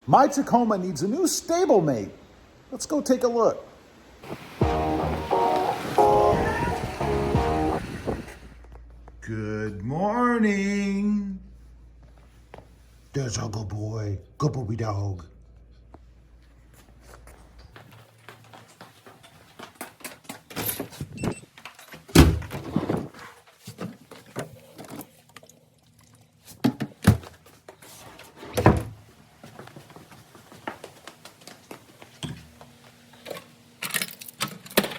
My Tacoma needs a new stablemate. Let's go take a look. Good morning. There's our good boy. Good boy dog.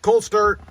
Cold start.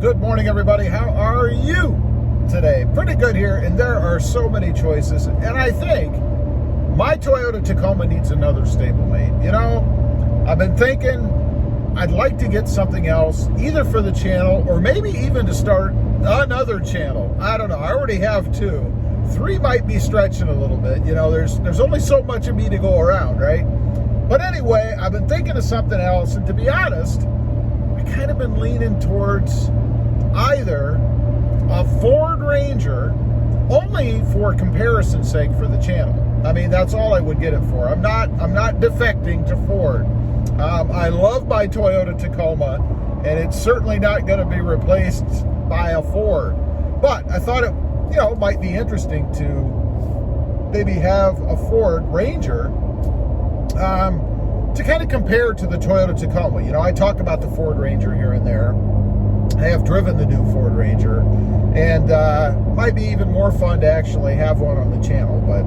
Good morning, everybody. How are you today? Pretty good here, and there are so many choices, and I think my Toyota Tacoma needs another stablemate. You know, I've been thinking I'd like to get something else, either for the channel or maybe even to start another channel. I don't know. I already have 2. 3 might be stretching a little bit. You know, there's only so much of me to go around, right? But anyway, I've been thinking of something else, and to be honest, I kind of been leaning towards either a Ford Ranger, only for comparison's sake for the channel. I mean, that's all I would get it for. I'm not defecting to Ford. I love my Toyota Tacoma, and it's certainly not going to be replaced by a Ford. But I thought it, you know, might be interesting to maybe have a Ford Ranger to kind of compare to the Toyota Tacoma. You know, I talk about the Ford Ranger here and there. I have driven the new Ford Ranger, and might be even more fun to actually have one on the channel, but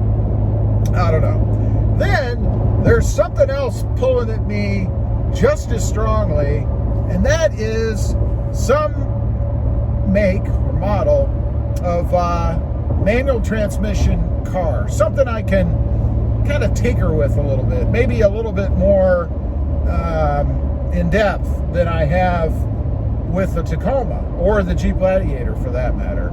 I don't know. Then there's something else pulling at me just as strongly, and that is some make or model of manual transmission car. Something I can kind of tinker with a little bit, maybe a little bit more in depth than I have with the Tacoma or the Jeep Gladiator for that matter.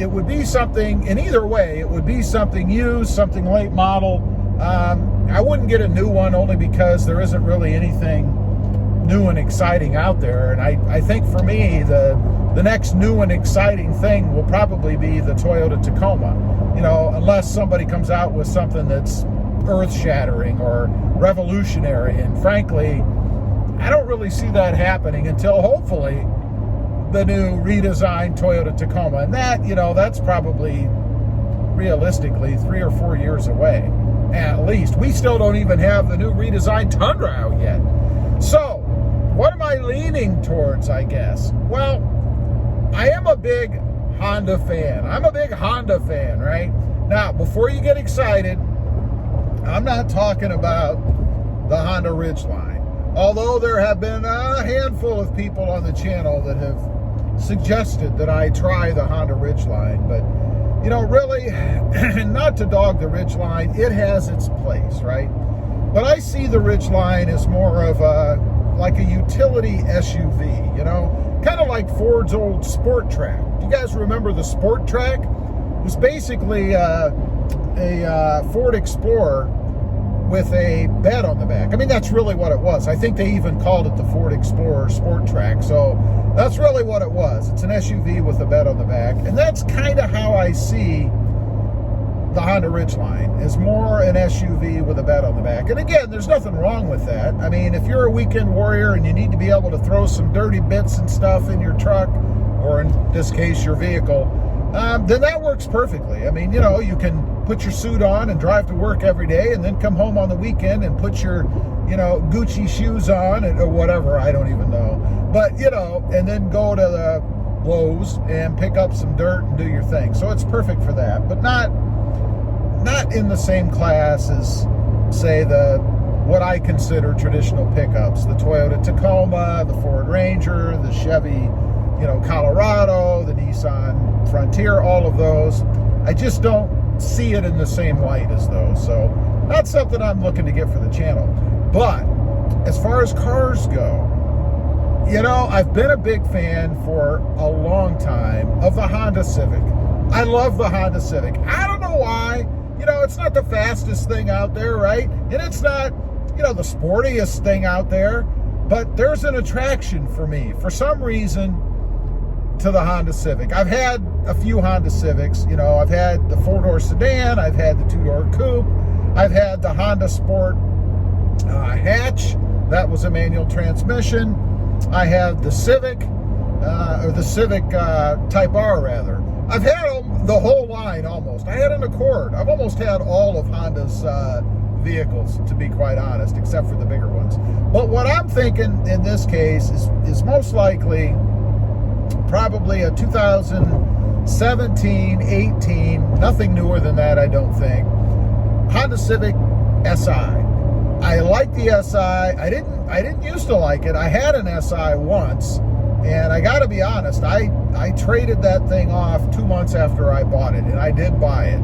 It would be something, in either way, it would be something used, something late model. I wouldn't get a new one only because there isn't really anything new and exciting out there. And I think for me, the next new and exciting thing will probably be the Toyota Tacoma. You know, unless somebody comes out with something that's earth-shattering or revolutionary. And frankly, I don't really see that happening until hopefully the new redesigned Toyota Tacoma. And that, you know, that's probably realistically 3 or 4 years away. At least. We still don't even have the new redesigned Tundra out yet. So, what am I leaning towards, I guess? Well, I am a big Honda fan. I'm a big Honda fan, right? Now, before you get excited, I'm not talking about the Honda Ridgeline. Although there have been a handful of people on the channel that have suggested that I try the Honda Ridgeline, but you know, really, not to dog the Ridgeline, it has its place, right? But I see the Ridgeline as more of like a utility SUV, you know, kind of like Ford's old Sport Track. Do you guys remember the Sport Track? It was basically a Ford Explorer with a bed on the back. I mean, that's really what it was. I think they even called it the Ford Explorer Sport Track. So that's really what it was. It's an SUV with a bed on the back. And that's kind of how I see the Honda Ridgeline, is more an SUV with a bed on the back. And again, there's nothing wrong with that. I mean, if you're a weekend warrior and you need to be able to throw some dirty bits and stuff in your truck, or in this case, your vehicle, then that works perfectly. I mean, you know, you can put your suit on and drive to work every day, and then come home on the weekend and put your, you know, Gucci shoes on or whatever, I don't even know. But, you know, and then go to the Lowe's and pick up some dirt and do your thing. So it's perfect for that, but not in the same class as, say, what I consider traditional pickups, the Toyota Tacoma, the Ford Ranger, the Chevy, you know, Colorado, the Nissan Frontier, all of those. I just don't see it in the same light as those. So that's something I'm looking to get for the channel. But as far as cars go, you know, I've been a big fan for a long time of the Honda Civic. I love the Honda Civic. I don't know why. You know, it's not the fastest thing out there, right? And it's not, you know, the sportiest thing out there, but there's an attraction for me, for some reason, to the Honda Civic. I've had a few Honda Civics. You know, I've had the 4-door sedan, I've had the 2-door coupe, I've had the Honda Sport hatch. That was a manual transmission. I had the Civic, or the Civic Type R, rather. I've had the whole line almost. I had an Accord. I've almost had all of Honda's vehicles, to be quite honest, except for the bigger ones. But what I'm thinking in this case is most likely probably a 2017, 18, nothing newer than that, I don't think, Honda Civic SI. I like the SI. I didn't used to like it. I had an SI once, and I got to be honest, I traded that thing off 2 months after I bought it, and I did buy it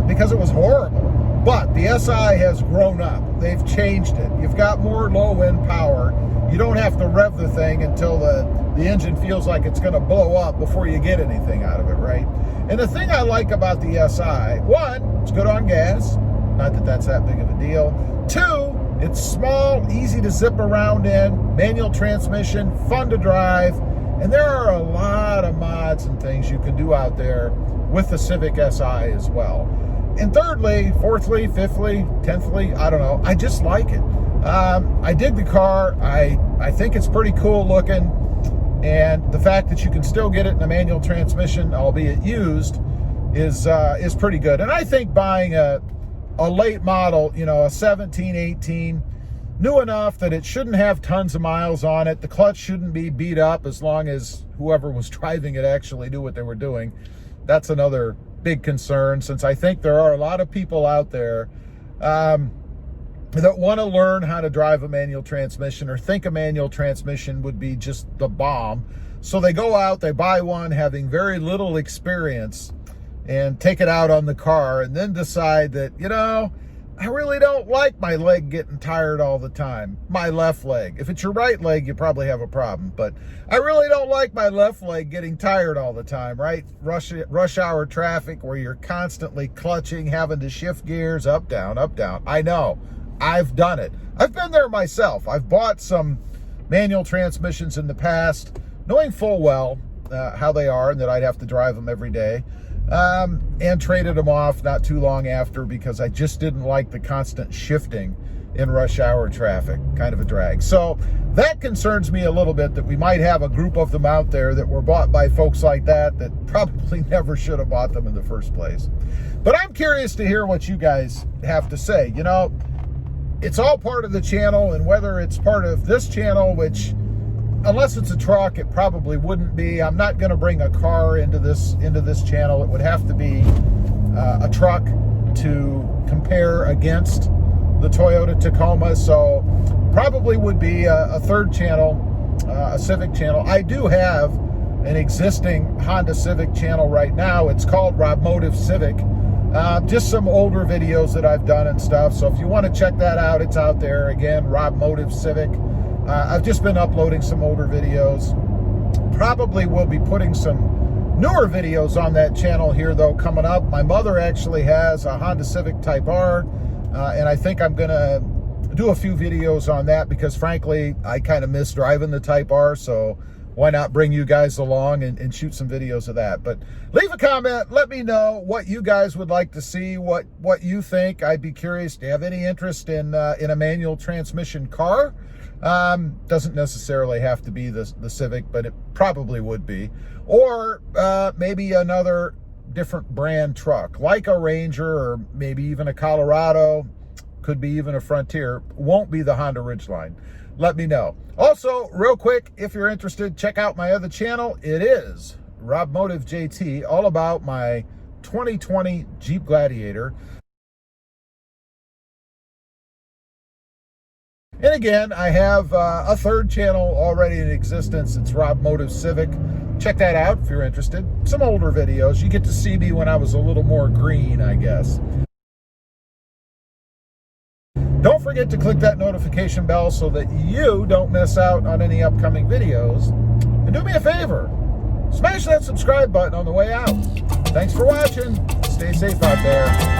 because it was horrible. But the SI has grown up. They've changed it. You've got more low-end power. You don't have to rev the thing until the engine feels like it's going to blow up before you get anything out of it, right? And the thing I like about the SI, one, it's good on gas. Not that that's that big of a deal. Two, it's small, easy to zip around in, manual transmission, fun to drive, and there are a lot of mods and things you can do out there with the Civic Si as well. And thirdly, fourthly, fifthly, tenthly, I don't know, I just like it. I dig the car. I think it's pretty cool looking, and the fact that you can still get it in a manual transmission, albeit used, is pretty good. And I think buying a late model, you know, a 17, 18, new enough that it shouldn't have tons of miles on it. The clutch shouldn't be beat up as long as whoever was driving it actually knew what they were doing. That's another big concern, since I think there are a lot of people out there that want to learn how to drive a manual transmission or think a manual transmission would be just the bomb. So they go out, they buy one having very little experience, and take it out on the car, and then decide that, you know, I really don't like my leg getting tired all the time. My left leg. If it's your right leg, you probably have a problem, but I really don't like my left leg getting tired all the time, right? Rush hour traffic where you're constantly clutching, having to shift gears, up, down, up, down. I know. I've done it. I've been there myself. I've bought some manual transmissions in the past, knowing full well how they are and that I'd have to drive them every day. And traded them off not too long after because I just didn't like the constant shifting in rush hour traffic. Kind of a drag. So that concerns me a little bit, that we might have a group of them out there that were bought by folks like that probably never should have bought them in the first place. But I'm curious to hear what you guys have to say. You know, it's all part of the channel, and whether it's part of this channel, which, unless it's a truck, it probably wouldn't be. I'm not going to bring a car into this channel. It would have to be a truck to compare against the Toyota Tacoma. So probably would be a third channel, a Civic channel. I do have an existing Honda Civic channel right now. It's called RobMotive Civic. Just some older videos that I've done and stuff. So if you want to check that out, it's out there. Again, RobMotive Civic. I've just been uploading some older videos. Probably will be putting some newer videos on that channel here, though, coming up. My mother actually has a Honda Civic Type R, and I think I'm going to do a few videos on that because, frankly, I kind of miss driving the Type R, so why not bring you guys along and shoot some videos of that. But leave a comment. Let me know what you guys would like to see, what you think. I'd be curious. Do you have any interest in a manual transmission car? Doesn't necessarily have to be the Civic, but it probably would be. Or maybe another different brand truck, like a Ranger or maybe even a Colorado, could be even a Frontier, won't be the Honda Ridgeline. Let me know. Also, real quick, if you're interested, check out my other channel. It is RobMotive JT, all about my 2020 Jeep Gladiator. And again, I have a third channel already in existence. It's RobMotive Civic. Check that out if you're interested. Some older videos. You get to see me when I was a little more green, I guess. Don't forget to click that notification bell so that you don't miss out on any upcoming videos. And do me a favor, smash that subscribe button on the way out. Thanks for watching. Stay safe out there.